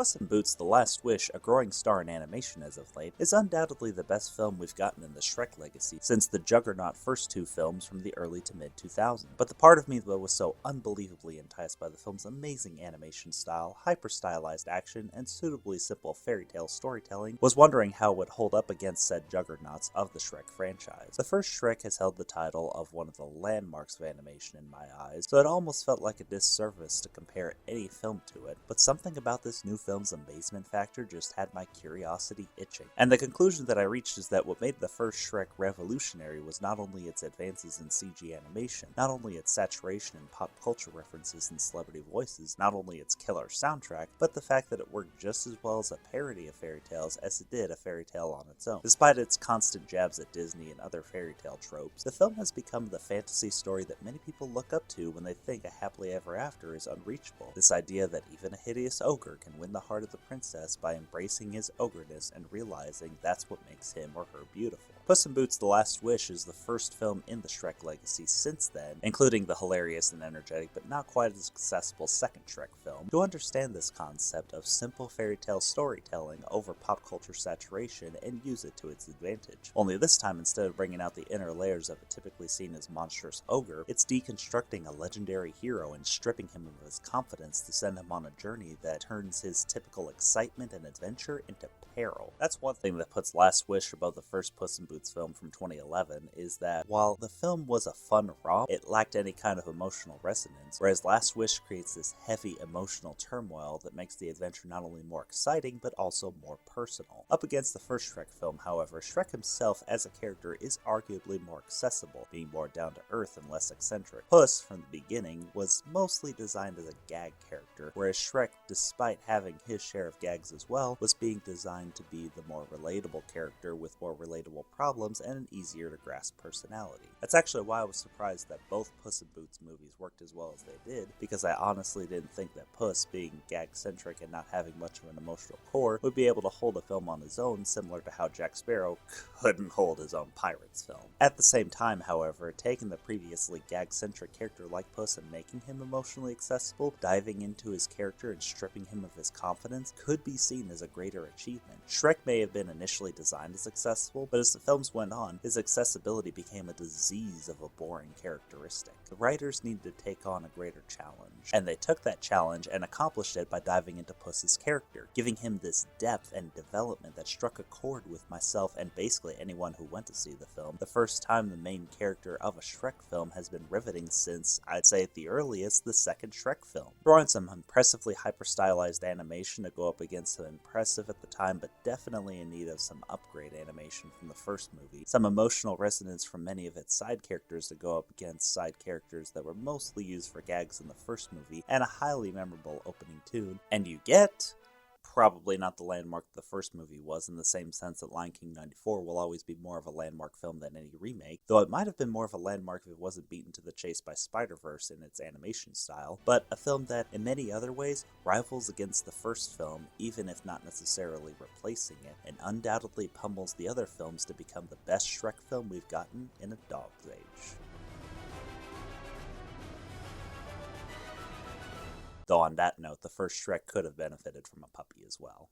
Puss in Boots: The Last Wish, a growing star in animation as of late, is undoubtedly the best film we've gotten in the Shrek legacy since the juggernaut first two films from the early to mid-2000s. But the part of me that was so unbelievably enticed by the film's amazing animation style, hyper-stylized action, and suitably simple fairy tale storytelling was wondering how it would hold up against said juggernauts of the Shrek franchise. The first Shrek has held the title of one of the landmarks of animation in my eyes, so it almost felt like a disservice to compare any film to it, but something about this new film's amazement factor just had my curiosity itching. And the conclusion that I reached is that what made the first Shrek revolutionary was not only its advances in CG animation, not only its saturation in pop culture references and celebrity voices, not only its killer soundtrack, but the fact that it worked just as well as a parody of fairy tales as it did a fairy tale on its own. Despite its constant jabs at Disney and other fairy tale tropes, the film has become the fantasy story that many people look up to when they think a happily ever after is unreachable. This idea that even a hideous ogre can win the heart of the princess by embracing his ogreness and realizing that's what makes him or her beautiful. Puss in Boots: The Last Wish is the first film in the Shrek legacy since then, including the hilarious and energetic but not quite as accessible second Shrek film, to understand this concept of simple fairy tale storytelling over pop culture saturation and use it to its advantage. Only this time, instead of bringing out the inner layers of a typically seen as monstrous ogre, it's deconstructing a legendary hero and stripping him of his confidence to send him on a journey that turns his typical excitement and adventure into peril. That's one thing that puts Last Wish above the first Puss in Boots film from 2011, is that while the film was a fun romp, it lacked any kind of emotional resonance, whereas Last Wish creates this heavy emotional turmoil that makes the adventure not only more exciting, but also more personal. Up against the first Shrek film, however, Shrek himself as a character is arguably more accessible, being more down to earth and less eccentric. Puss, from the beginning, was mostly designed as a gag character, whereas Shrek, despite having his share of gags as well, was being designed to be the more relatable character with more relatable problems and an easier to grasp personality. That's actually why I was surprised that both Puss in Boots movies worked as well as they did, because I honestly didn't think that Puss, being gag-centric and not having much of an emotional core, would be able to hold a film on his own, similar to how Jack Sparrow couldn't hold his own Pirates film. At the same time, however, taking the previously gag-centric character like Puss and making him emotionally accessible, diving into his character and stripping him of his confidence, could be seen as a greater achievement. Shrek may have been initially designed as accessible, but as the films went on, his accessibility became a disease of a boring characteristic. The writers needed to take on a greater challenge, and they took that challenge and accomplished it by diving into Puss's character, giving him this depth and development that struck a chord with myself and basically anyone who went to see the film. The first time the main character of a Shrek film has been riveting since, I'd say at the earliest, the second Shrek film. Throwing some impressively hyper-stylized animation to go up against some impressive at the time, but definitely in need of some upgrade animation from the first movie, some emotional resonance from many of its side characters to go up against side characters that were mostly used for gags in the first movie, and a highly memorable opening tune, and you get probably not the landmark the first movie was, in the same sense that Lion King 94 will always be more of a landmark film than any remake, though it might have been more of a landmark if it wasn't beaten to the chase by Spider-Verse in its animation style, but a film that, in many other ways, rivals against the first film, even if not necessarily replacing it, and undoubtedly pummels the other films to become the best Shrek film we've gotten in a dog's age. Though on that note, the first Shrek could have benefited from a puppy as well.